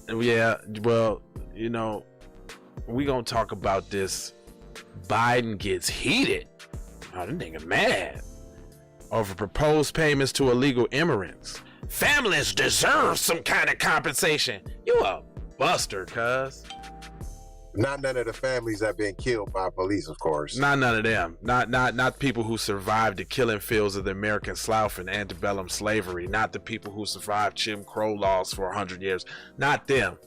Yeah, well, we gonna talk about this. Biden gets heated. Oh, this nigga mad over proposed payments to illegal immigrants. Families deserve some kind of compensation. You a buster, cuz. Not none of the families that been killed by police, of course. Not none of them. Not people who survived the killing fields of the American South and antebellum slavery. Not the people who survived Jim Crow laws for 100 years. Not them.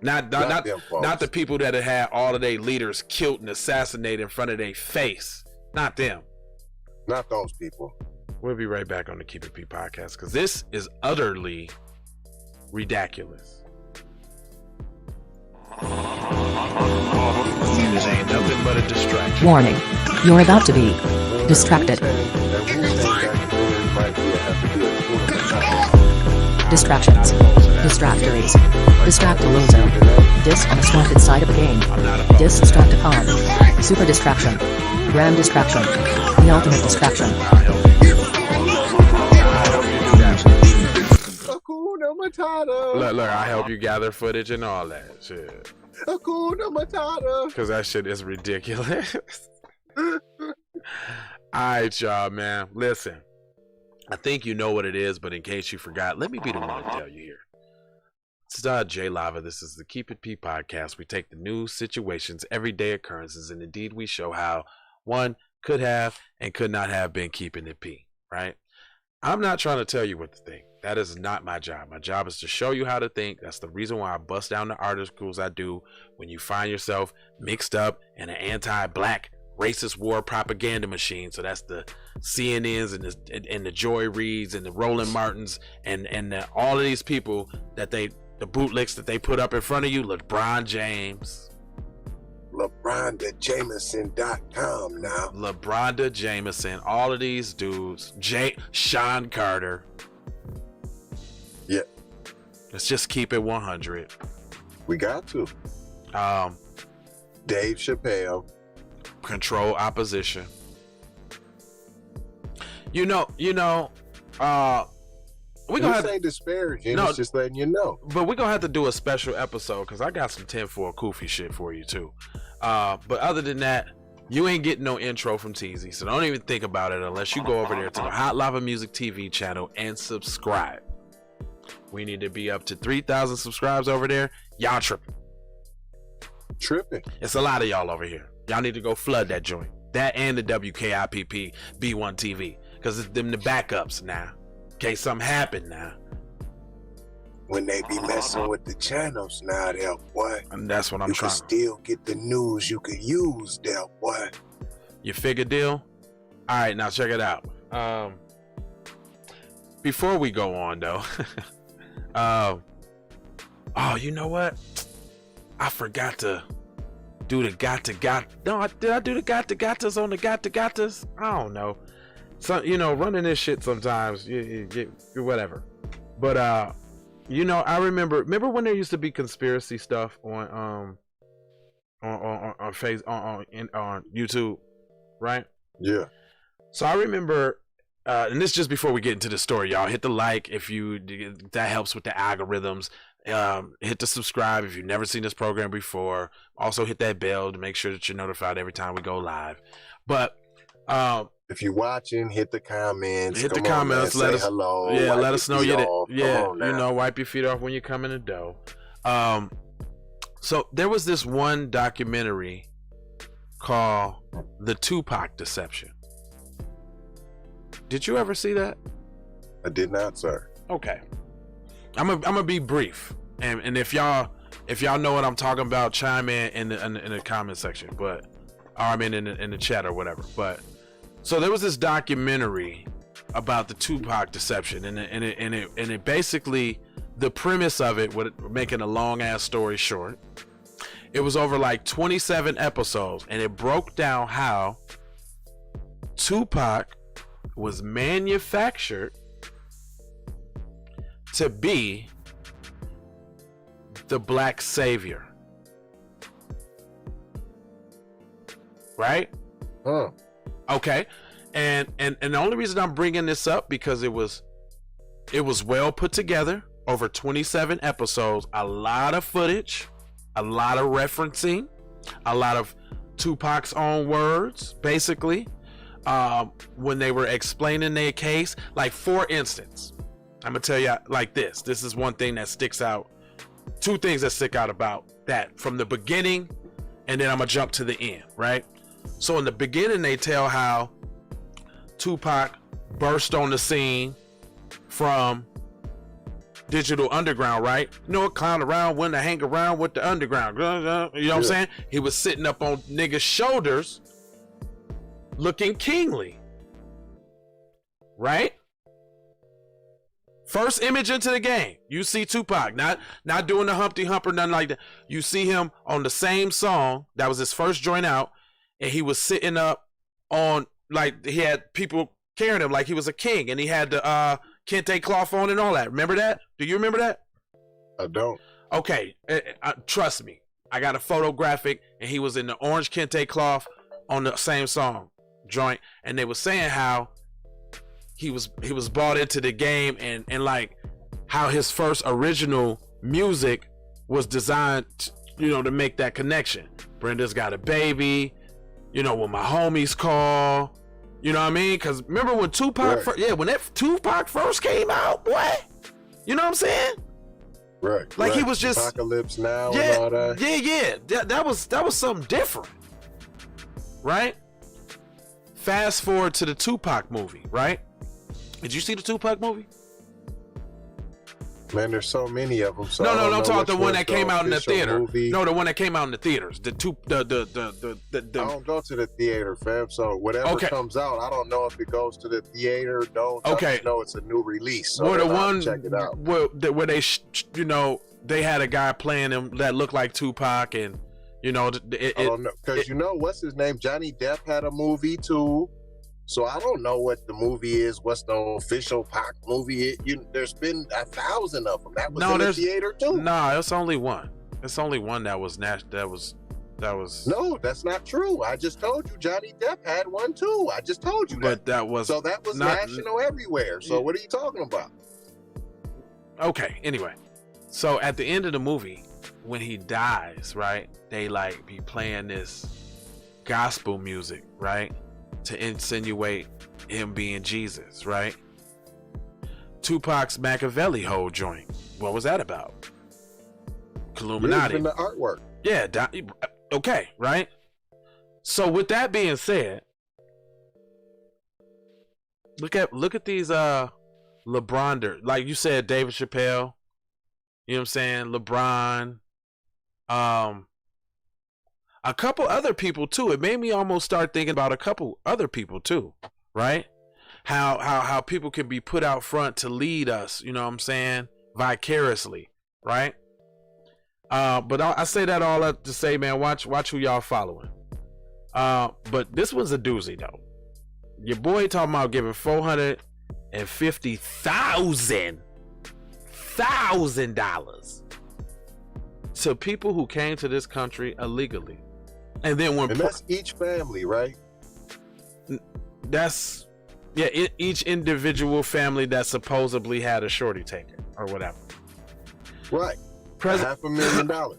Not the people that had all of their leaders killed and assassinated in front of their face. Not them. Not those people. We'll be right back on the Keep It P podcast because this is utterly ridiculous. This ain't nothing but a distraction. Warning. You're about to be distracted. Distractions. Distractories. Distractalozo. Disunstructed side of a game. Distracticon. Super distraction. Grand distraction. The ultimate distraction. Hakuna Matata. Look, I help you gather footage and all that shit. Hakuna Matata. Because that shit is ridiculous. Alright, y'all, man. Listen. I think you know what it is, but in case you forgot, let me be the one to tell you here. This is Jay Lava. This is the Keep It P podcast. We take the news, situations, everyday occurrences, and indeed we show how one could have and could not have been keeping it P, right? I'm not trying to tell you what to think. That is not my job. My job is to show you how to think. That's the reason why I bust down the articles I do when you find yourself mixed up in an anti-black racist war propaganda machine. So that's the CNNs and the Joy Reids and the Roland Martins and all of these people that the bootlicks that they put up in front of you. LeBron James. LeBrondaJameson.com now. LeBronda Jameson. All of these dudes. Sean Carter. Yeah. Let's just keep it 100. We got to. Dave Chappelle. Control opposition. We gonna say disparaging. No, it's just letting you know. But we're gonna have to do a special episode because I got some 10-4 Koofy shit for you too. But other than that, you ain't getting no intro from TZ, so don't even think about it unless you go over there to the Hot Lava Music TV channel and subscribe. We need to be up to 3,000 subscribers over there. Y'all tripping. It's a lot of y'all over here. Y'all need to go flood that joint. That and the WKIPP B1 TV. Because it's them the backups now. In case something happened now. When they be messing with the channels now, there, boy. And that's what I'm trying. You can still get the news you could use there, boy. You figure deal? Alright, now check it out. Before we go on though. You know what? I forgot to do the did I do the gottas on the gottas? I don't know. So running this shit sometimes, you whatever. But I remember when there used to be conspiracy stuff on YouTube, right? Yeah. So I remember, and this is just before we get into the story, y'all. Hit the like if that helps with the algorithms. Hit the subscribe if you've never seen this program before. Also hit that bell to make sure that you're notified every time we go live. But if you're watching, hit the comments. Hit the comments. Let us hello. Yeah, let us know you did. Yeah, wipe your feet off when you come in the dough. So there was this one documentary called The Tupac Deception. Did you ever see that? I did not, sir. Okay. I'm gonna be brief, and if y'all know what I'm talking about, chime in the comment section. But in the chat or whatever. But so there was this documentary about the Tupac deception, and it basically, the premise of it, making a long ass story short, it was over like 27 episodes, and it broke down how Tupac was manufactured to be the black savior, right? Okay, and the only reason I'm bringing this up because it was well put together, over 27 episodes, a lot of footage, a lot of referencing, a lot of Tupac's own words, basically, when they were explaining their case. Like, for instance, I'm gonna tell you like this. This is one thing that sticks out. Two things that stick out about that from the beginning, and then I'm gonna jump to the end, right? So in the beginning, they tell how Tupac burst on the scene from Digital Underground, right? You know, clown around, when to hang around with the underground. You know what I'm saying? He was sitting up on niggas' shoulders, looking kingly, right? First image into the game, you see Tupac, not doing the Humpty Hump or nothing like that. You see him on the same song. That was his first joint out, and he was sitting up on, like, he had people carrying him like he was a king, and he had the kente cloth on and all that. Remember that? Do you remember that? I don't. Okay, trust me. I got a photographic, and he was in the orange kente cloth on the same song joint, and they were saying how he was brought into the game, and like how his first original music was designed, to make that connection. Brenda's Got a Baby, when my homies call. You know what I mean? Because remember when Tupac, when that Tupac first came out, boy. You know what I'm saying? Right. Like he was just Apocalypse Now and all that. Yeah. That was something different, right? Fast forward to the Tupac movie, right? Did you see the Tupac movie? Man, there's so many of them. So no, I'm talking about the one that came out in the theater. Movie. No, the one that came out in the theaters. The I don't go to the theater, fam. So whatever comes out, I don't know if it goes to the theater. Don't. I know it's a new release. So the one check it out. Where they, they had a guy playing him that looked like Tupac, and I don't know, because what's his name? Johnny Depp had a movie too. So I don't know what the movie is. What's the official Pac movie? There's been 1,000 of them. That was in the theater too. No, it's only one. It's only one that was. No, that's not true. I just told you Johnny Depp had one too. I just told you that. But that was national everywhere. So what are you talking about? Okay. Anyway, so at the end of the movie, when he dies, right? They be playing this gospel music, right? To insinuate him being Jesus, right? Tupac's Machiavelli whole joint. What was that about? Illuminati. In the artwork. Yeah. Okay, right? So with that being said, look at these LeBron, like you said, David Chappelle. You know what I'm saying? LeBron. A couple other people too. It made me almost start thinking about a couple other people too, right? How people can be put out front to lead us, you know what I'm saying, vicariously, right? But I say that all up to say, man, watch who y'all following. But this was a doozy though. Your boy talking about giving $450,000 to people who came to this country illegally. And then that's each family, right? That's each individual family that supposedly had a shorty taker or whatever. Right. $500,000.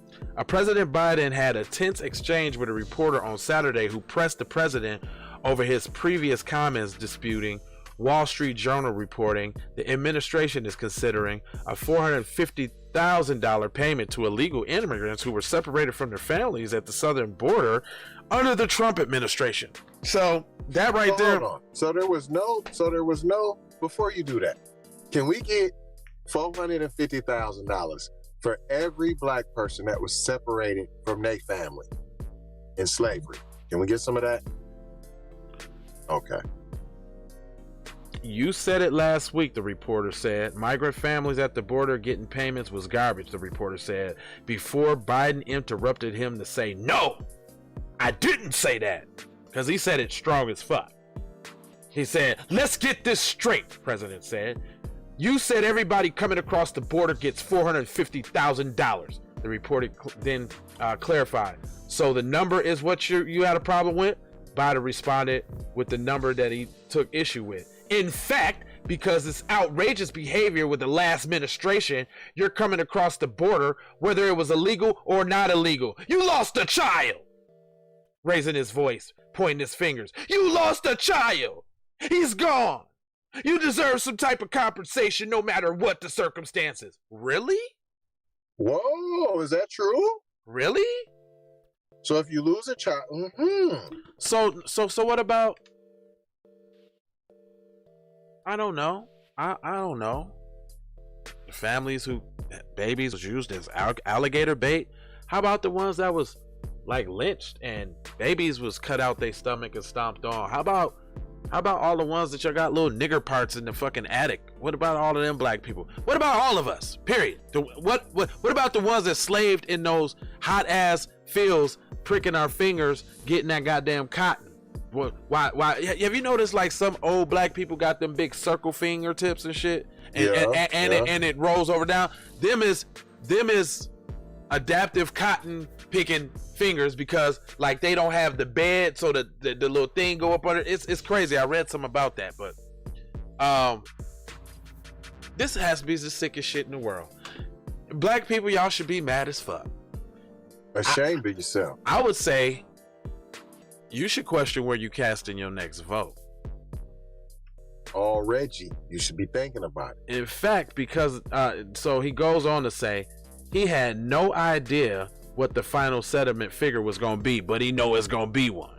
President Biden had a tense exchange with a reporter on Saturday who pressed the president over his previous comments disputing Wall Street Journal reporting the administration is considering a $450,000 payment to illegal immigrants who were separated from their families at the southern border under the Trump administration. So that right there. Hold on. So there was no. Before you do that, can we get $450,000 for every black person that was separated from their family in slavery? Can we get some of that? Okay. You said it last week, the reporter said. Migrant families at the border getting payments was garbage, the reporter said, before Biden interrupted him to say, no, I didn't say that. Because he said it strong as fuck. He said, let's get this straight, the president said. You said everybody coming across the border gets $450,000. The reporter then clarified. So the number is what you had a problem with? Biden responded with the number that he took issue with. In fact, because it's outrageous behavior with the last administration. You're coming across the border, whether it was illegal or not illegal. You lost a child. Raising his voice, pointing his fingers. You lost a child. He's gone. You deserve some type of compensation no matter what the circumstances. Really? Whoa, is that true? Really? So if you lose a child, So what about? I don't know. I don't know. The families who babies was used as alligator bait. How about the ones that was like lynched and babies was cut out their stomach and stomped on? How about all the ones that y'all got little nigger parts in the fucking attic? What about all of them black people? What about all of us? Period. What about the ones that slaved in those hot ass fields, pricking our fingers, getting that goddamn cotton? Why? Have you noticed like some old black people got them big circle fingertips and shit, and it rolls over down? Them is adaptive cotton picking fingers because like they don't have the bed, so the little thing go up under. It's crazy. I read something about that, but this has to be the sickest shit in the world. Black people, y'all should be mad as fuck. Ashamed of yourself. I would say you should question where you casting your next vote. Already, you should be thinking about it. In fact, because so he goes on to say he had no idea what the final settlement figure was going to be, but he know it's going to be one.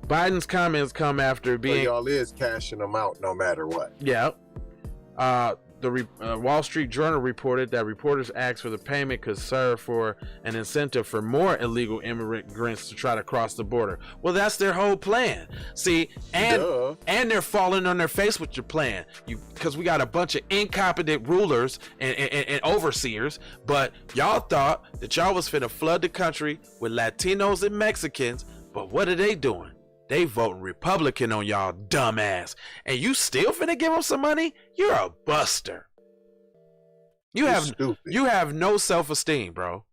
Biden's comments come after being... So y'all is cashing them out no matter what. Yeah. The Wall Street Journal reported that reporters asked for the payment could serve for an incentive for more illegal immigrants to try to cross the border. Well, that's their whole plan. See, and they're falling on their face with your plan. Because we got a bunch of incompetent rulers and overseers, but y'all thought that y'all was finna flood the country with Latinos and Mexicans, but what are they doing? They voting Republican on y'all dumbass. And you still finna give them some money? You're a buster. You have no self-esteem, bro.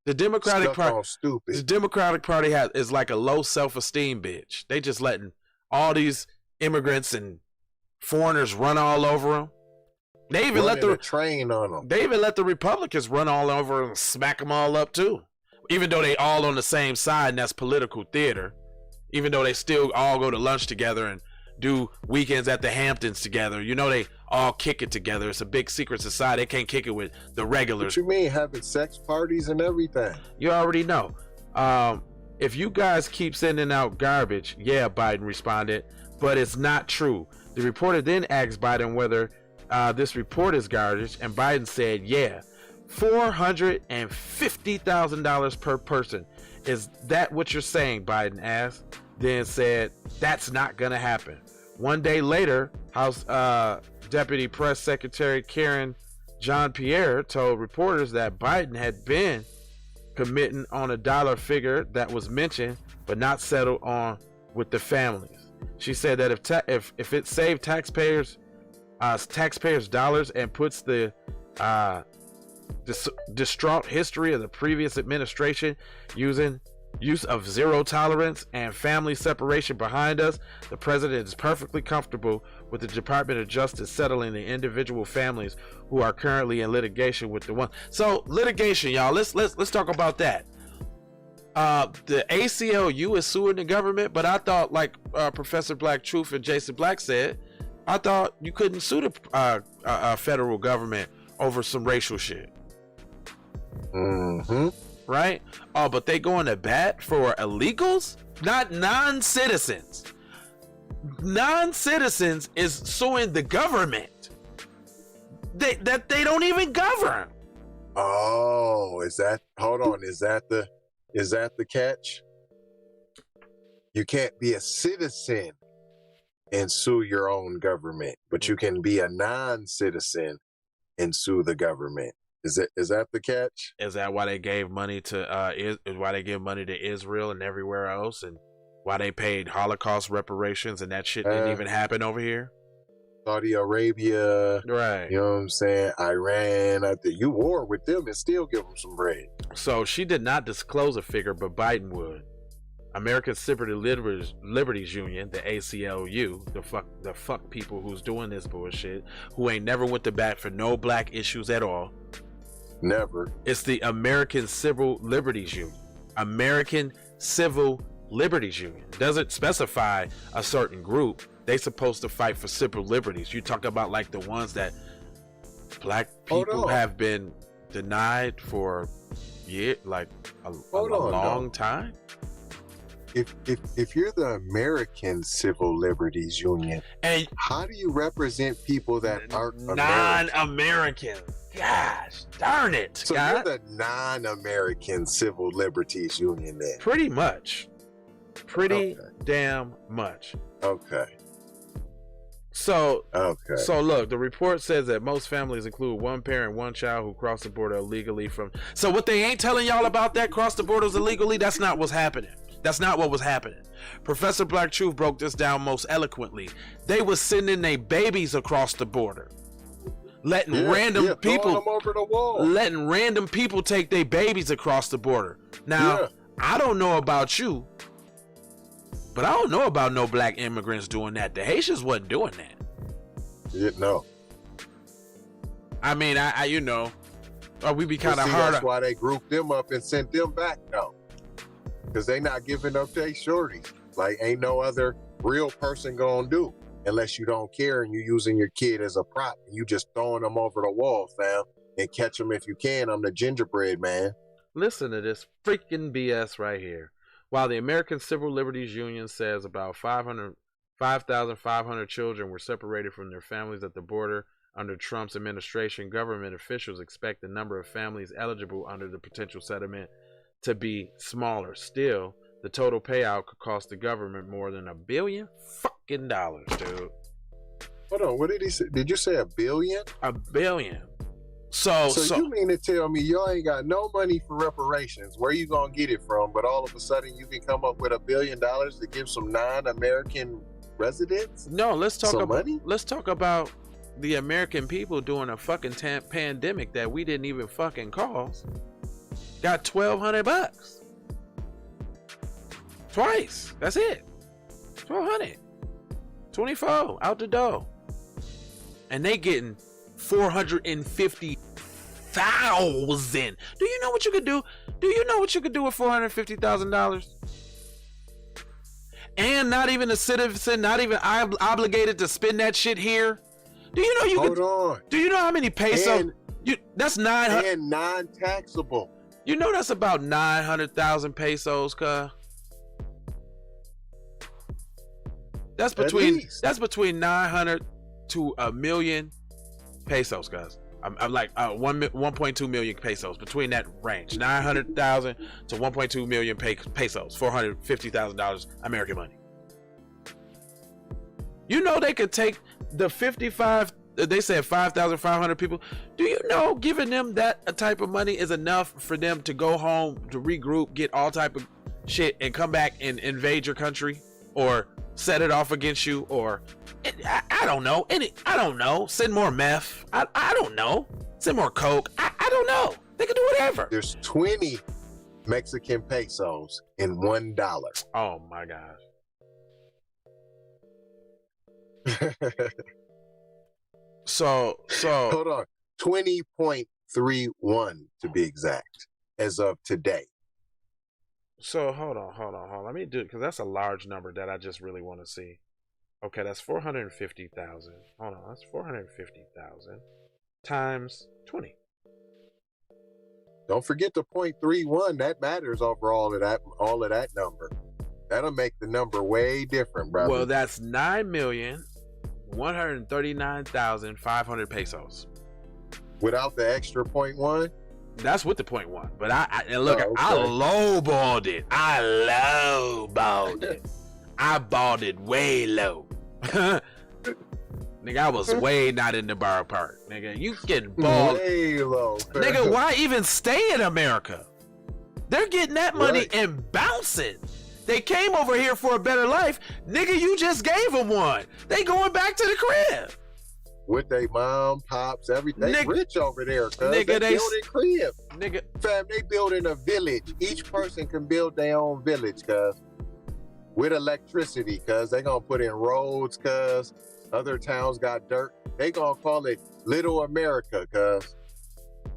The Democratic Party is like a low self-esteem bitch. They just letting all these immigrants and foreigners run all over them. They even let the train on them. They even let the Republicans run all over and smack them all up too. Even though they all on the same side, and that's political theater. Even though they still all go to lunch together and do weekends at the Hamptons together. You know, they all kick it together. It's a big secret society. They can't kick it with the regulars. What you mean, having sex parties and everything? You already know. If you guys keep sending out garbage, yeah, Biden responded, but it's not true. The reporter then asked Biden whether this report is garbage, and Biden said, yeah, $450,000 per person. Is that what you're saying? Biden asked, then said, that's not gonna happen. One day later, House Deputy Press Secretary Karen Jean-Pierre told reporters that Biden had been committing on a dollar figure that was mentioned but not settled on with the families. She said that if it saved taxpayers dollars and puts the distraught history of the previous administration use of zero tolerance and family separation behind us, the president is perfectly comfortable with the Department of Justice settling the individual families who are currently in litigation with the one. So litigation, y'all. Let's talk about that. The ACLU is suing the government, but I thought, like Professor Black Truth and Jason Black said, I thought you couldn't sue the federal government over some racial shit. Mm-hmm. Right? Oh, but they going to bat for illegals? Not non-citizens. Non-citizens is suing the government that they don't even govern. Oh, is that the catch? You can't be a citizen and sue your own government, but you can be a non-citizen and sue the government. Is that the catch? Is that why they gave money to why they give money to Israel and everywhere else, and why they paid Holocaust reparations and that shit didn't even happen over here? Saudi Arabia, right? You know what I'm saying? Iran, you war with them and still give them some bread. So she did not disclose a figure, but Biden would. American Civil Liberties Union, the ACLU, the fuck people who's doing this bullshit, who ain't never went to bat for no black issues at all. Never. It's the American Civil Liberties Union. American Civil Liberties Union. Doesn't specify a certain group. They supposed to fight for civil liberties. You talk about like the ones that black people have been denied for like a long time. If you're the American Civil Liberties Union, and how do you represent people that aren't non-American? Gosh, darn it! So you're the non-American Civil Liberties Union then? Pretty much. Pretty damn much. Okay. So look, the report says that most families include one parent, one child who crossed the border illegally from. So what they ain't telling y'all about that cross the borders illegally, that's not what's happening. That's not what was happening. Professor Black Truth broke this down most eloquently. They was sending their babies across the border. Letting random people them over the wall. Letting random people take their babies across the border. Now, I don't know about you, but I don't know about no black immigrants doing that. The Haitians wasn't doing that. Yeah, no. I mean, I you know, we be kind of hard. That's why they grouped them up and sent them back though. Because they not giving up their shorties. Like, ain't no other real person gonna do. Unless you don't care and you're using your kid as a prop. And you just throwing them over the wall, fam. And catch them if you can. I'm the gingerbread man. Listen to this freaking BS right here. While the American Civil Liberties Union says about 5,500 children were separated from their families at the border under Trump's administration, government officials expect the number of families eligible under the potential settlement to be smaller. Still, the total payout could cost the government more than $1 billion fucking dollars, dude. Hold on, what did he say? Did you say $1 billion? $1 billion. So you mean to tell me y'all ain't got no money for reparations? Where you gonna get it from? But all of a sudden you can come up with $1 billion to give some non-American residents? No, let's talk about money? Let's talk about the American people during a fucking pandemic that we didn't even fucking cause. Got $1,200 twice. That's it. $1,200, $24 out the door, and they getting 450,000. Do you know what you could do? Do you know what you could do with $450,000? And not even a citizen, not even obligated to spend that shit here. Do you know you Hold on. Do you know how many pesos? That's 900 and non-taxable. You know that's about 900,000 pesos, cuz. That's between 900 to $1 million pesos, guys. I'm like 1.2 million pesos, between that range. 900,000 to 1.2 million pesos, $450,000 American money. You know they could take the 55. They said 5,500 people. Do you know giving them that type of money is enough for them to go home, to regroup, get all type of shit, and come back and invade your country, or set it off against you, or I don't know. I don't know. Send more meth. I don't know. Send more coke. I don't know. They can do whatever. There's 20 Mexican pesos in $1. Oh my gosh. So hold on. 20.31 to be exact, as of today. So hold on. Let me do it, because that's a large number that I just really want to see. Okay, that's 450,000. Hold on, that's 450,000 times 20. Don't forget the 0.31. That matters over all of that number. That'll make the number way different, brother. Well, that's 9,139,500 pesos. Without the extra 0.1? That's with the 0.1. But I lowballed it. I lowballed it. I balled it way low. Nigga, I was way not in the ballpark. Nigga, you getting balled way low. Nigga, why even stay in America? They're getting that money and bouncing. They came over here for a better life. Nigga, you just gave them one. They going back to the crib. With their mom, pops, everything. They rich over there, cuz. Nigga, they building crib. Nigga. Fam, they building a village. Each person can build their own village, cuz. with electricity, cuz they gonna put in roads, cuz other towns got dirt. They gonna call it Little America, cuz.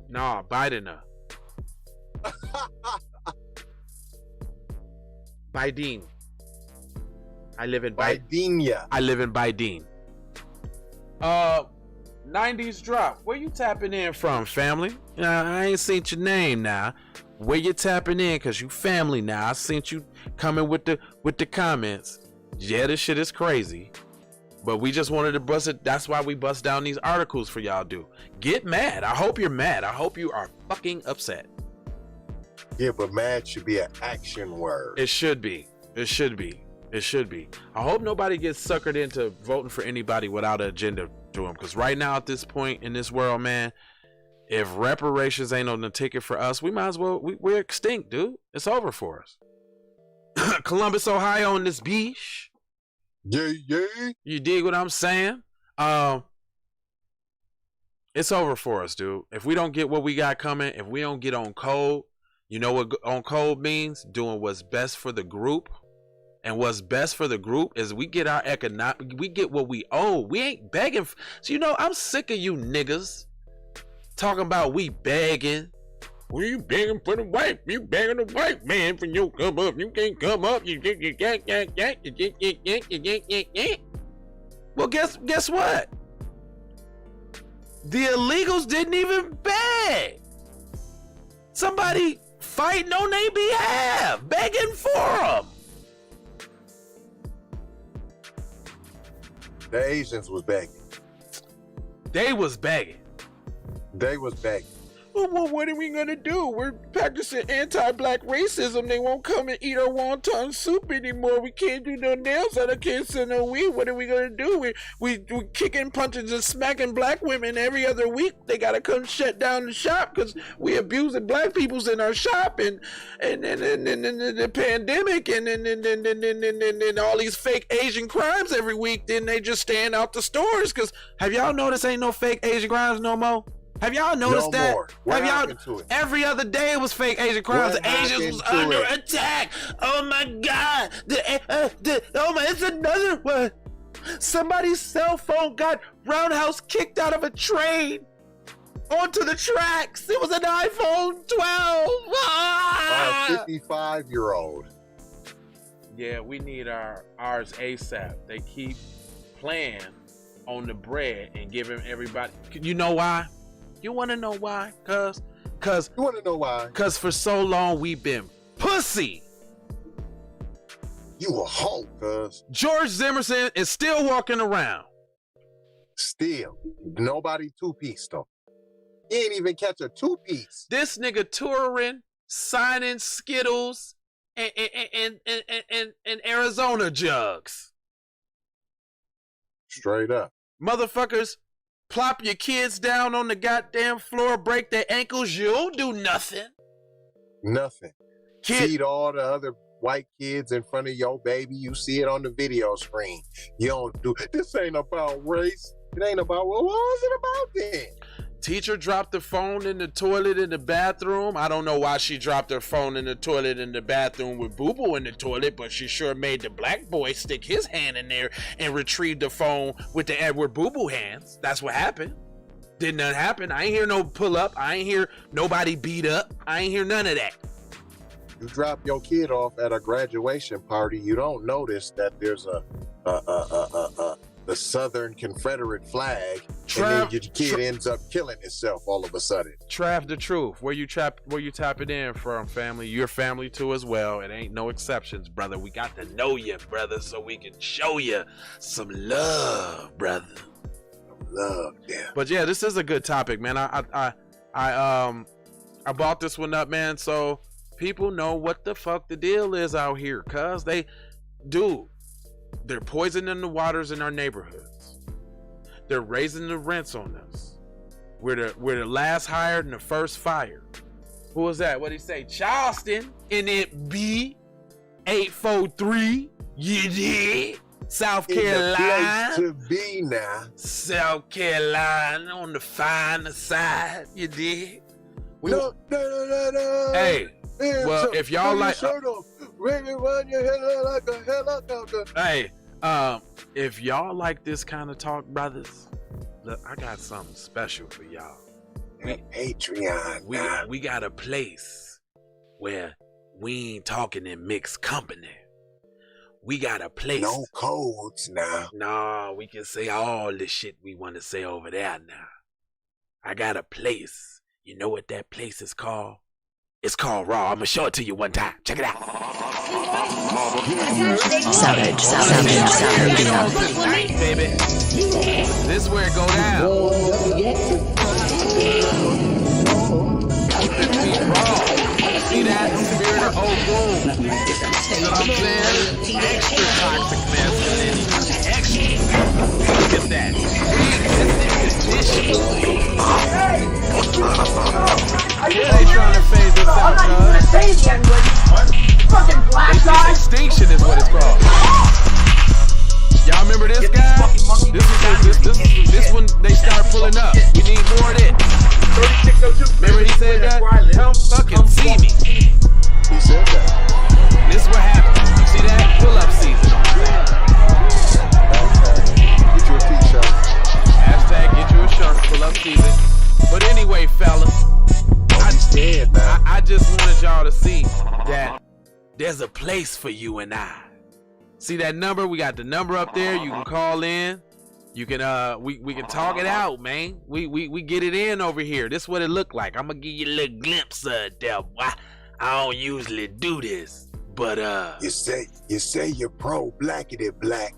Nah, Biden. Biden. I live in Bidenia. I live in Biden. 90s drop. Where you tapping in from, family? I ain't seen your name now. Where you tapping in? Cause you family now. I seen you coming with the comments. Yeah, this shit is crazy. But we just wanted to bust it. That's why we bust down these articles for y'all to get mad. I hope you're mad. I hope you are fucking upset. Yeah, but mad should be an action word. It should be. It should be. It should be. I hope nobody gets suckered into voting for anybody without an agenda to them. Because right now at this point in this world, man, if reparations ain't on the ticket for us, we might as well, we're extinct, dude. It's over for us. Columbus, Ohio in this beach. Yeah. You dig what I'm saying? It's over for us, dude. If we don't get what we got coming, if we don't get on code, you know what on code means? Doing what's best for the group. And what's best for the group is we get our we get what we owe. We ain't begging. So, you know, I'm sick of you niggas talking about we begging. Well, you begging for the white. You begging the white man for you come up. You can't come up. Well, guess what? The illegals didn't even beg. Somebody fighting on their behalf, begging for them. The Asians was begging. They was begging. Well, what are we gonna do? We're practicing anti-black racism. They won't come and eat our wonton soup anymore. We can't do no nails out of kids and no weed. What are we gonna do? We kicking, punching, and smacking black women every other week. They gotta come shut down the shop because we abusing black peoples in our shop and the pandemic and all these fake Asian crimes every week. Then they just stand out the stores because have y'all noticed ain't no fake Asian crimes no more? Have y'all noticed that? What have happened to it? Every other day it was fake Asian crimes. The Asians was under attack. Oh my God! It's another one. Somebody's cell phone got roundhouse kicked out of a train onto the tracks. It was an iPhone 12. A 55-year-old. Yeah, we need ours ASAP. They keep playing on the bread and giving everybody. You know why? You want to know why? Cause you want to know why? Cause for so long we've been pussy. You a hoe, cuz. George Zimmerman is still walking around. Still, nobody two-piece though. He ain't even catch a two-piece. This nigga touring, signing Skittles and Arizona jugs. Straight up. Motherfuckers, plop your kids down on the goddamn floor, break their ankles. You don't do nothing. Nothing. Feed all the other white kids in front of your baby. You see it on the video screen. You don't do. This ain't about race. It ain't about. Well, what was it about then? Teacher dropped the phone in the toilet in the bathroom. I don't know why she dropped her phone in the toilet in the bathroom with Boo Boo in the toilet, but she sure made the black boy stick his hand in there and retrieve the phone with the Edward Boo Boo hands. That's what happened. Didn't nothing happen. I ain't hear no pull up. I ain't hear nobody beat up. I ain't hear none of that. You drop your kid off at a graduation party, you don't notice that there's the Southern Confederate flag, and then your kid ends up killing himself all of a sudden. Trav, the truth. Where you tapping in from, family? Your family too as well. It ain't no exceptions, brother. We got to know you, brother, so we can show you some love, brother. Love, yeah. But yeah, this is a good topic, man. I brought this one up, man, so people know what the fuck the deal is out here, cuz they're poisoning the waters in our neighborhoods. They're raising the rents on us. We're the last hired and the first fired. Who was that? What'd he say? Charleston in it B 843. You did? South Carolina. Place to be now. South Carolina on the finer side. You did? No. Hey. Well, if y'all like, Really run your head like a helicopter. Hey, if y'all like this kind of talk, brothers, look, I got something special for y'all. Patreon. We got a place where we ain't talking in mixed company. We got a place. No codes now. No, we can say all the shit we want to say over there now. I got a place. You know what that place is called? It's called Raw. I'm gonna show it to you one time. Check it out. Savage. Nice, baby. This is where it go down. Raw. See that? Spirit of old boom. You know what I'm saying? Extra toxic masculinity. Extra. Look at that. They trying to phase this out, cuz. Extinction is what it's called. Y'all remember this guy? This one they start pulling up. We need more of this. Remember he said that? Come fucking see me. He said that. This is what happened. You see that? Pull up season. Get you a t-shirt. Hashtag get you a shirt. Pull up season. But anyway, fellas, I just wanted y'all to see that there's a place for you and I. See that number? We got the number up there. You can call in. You can we can talk it out, man. We get it in over here. This is what it look like. I'm gonna give you a little glimpse of it there. I don't usually do this, but You say you're pro blackity black.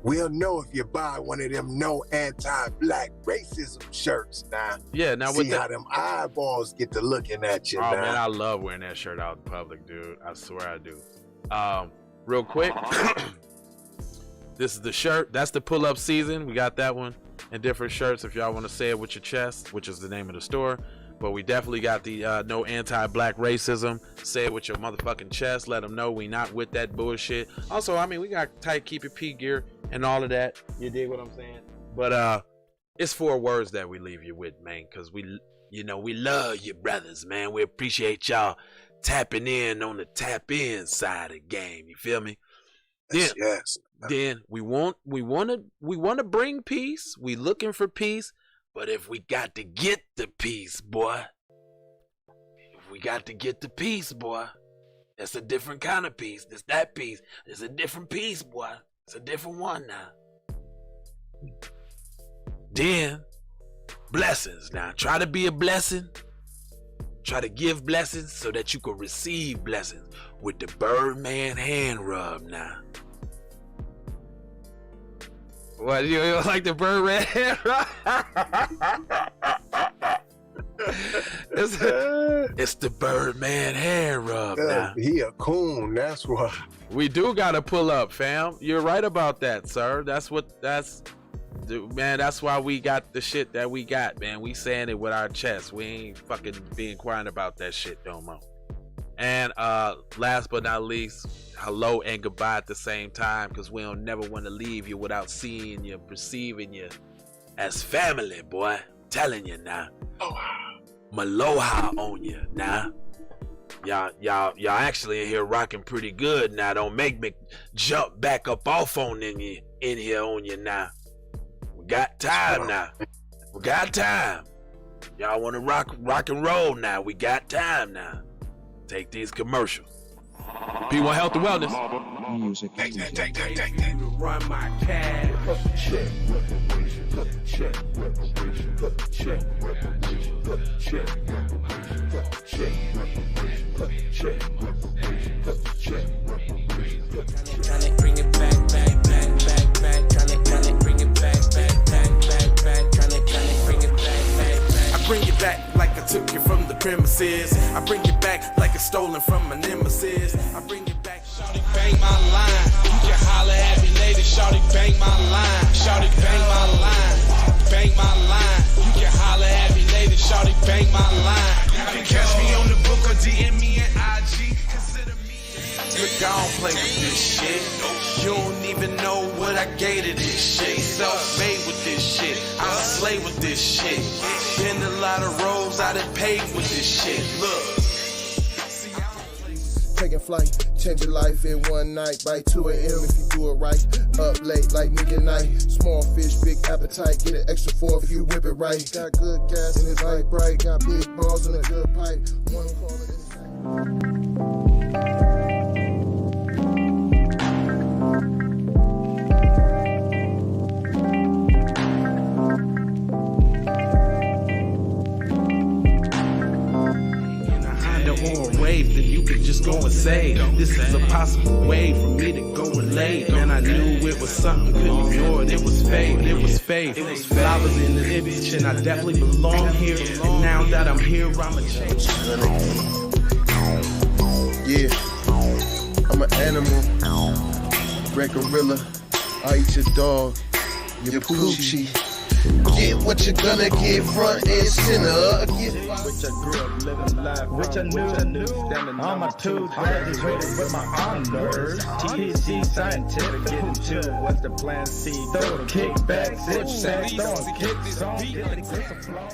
We'll know if you buy one of them no anti-black racism shirts now. Yeah, now see how them eyeballs get to looking at you now. Man, I love wearing that shirt out in public, dude. I swear I do. Real quick, this is the shirt. That's the pull-up season. We got that one and different shirts if y'all want to say it with your chest, which is the name of the store. But we definitely got the no anti-black racism. Say it with your motherfucking chest. Let them know we not with that bullshit. Also, I mean, we got tight Keep It P gear and all of that. You dig what I'm saying? But it's 4 words that we leave you with, man, because we love you brothers, man. We appreciate y'all tapping in on the tap in side of the game. You feel me? Yes. Then we want to bring peace. We looking for peace. But if we got to get the peace, boy. That's a different kind of peace. It's that peace. It's a different peace, boy. It's a different one now. Then, blessings now. Try to be a blessing. Try to give blessings so that you can receive blessings with the Birdman hand rub now. What, you don't like the Birdman hand rub? It's the Birdman hand rub now. He a coon, that's why. We do gotta pull up, fam. You're right about that, sir. That's why we got the shit that we got, man. We saying it with our chest. We ain't fucking being quiet about that shit no more. And last but not least, hello and goodbye at the same time, because we don't never want to leave you without seeing you, perceiving you as family, boy. Telling you now. Maloha on you now. Y'all actually in here rocking pretty good now. Don't make me jump back up off on in here on you now. We got time now. We got time. Y'all want to rock and roll now. We got time now. Take these commercials. P1 Health and Wellness. Music. Take. Run my cash. Check reparation. Check reparation. Check reparation. Check reparation. Check reparation. Check reparation. Check reparation. Tryna bring it back. Tryna bring it back. Tryna bring it back. I bring it back like I took it from the premises. I bring it back like it's stolen from my nemesis. I bring it back. Shawty bang my line. You can holler at me later. Shawty bang my line. Shawty bang my line. Bang my line. You can holler at me later. Shawty bang my line. You can catch me on the book or DM me at IG. Consider me. Look, I don't play with this shit. You don't even know what I gave to this shit. Self-made with this shit. I slay with this shit. Been a lot of roads I done paved with this shit. Look. Take taking flight. Change your life in one night by 2 a.m. if you do it right. Up late like midnight. Small fish, big appetite. Get an extra 4 if you whip it right. Got good gas and it's light bright. Got big balls and a good pipe. One call it wave that you could just go and say. This is a possible way for me to go relate. And I knew it was something, couldn't ignore it. It was faith, it was faith. I was in the bitch and I definitely belong here. And now that I'm here, I'ma change. Yeah, I'm an animal, red gorilla. I eat your dog, your poochie. Get what you're gonna get, front and center. Which I grew up living life, which I knew. Standing on my tooth, graduated with my honors. THC scientific, getting to what's the plan C. Throw the kickback, sit back, throwing kicks on, get the grip of flow.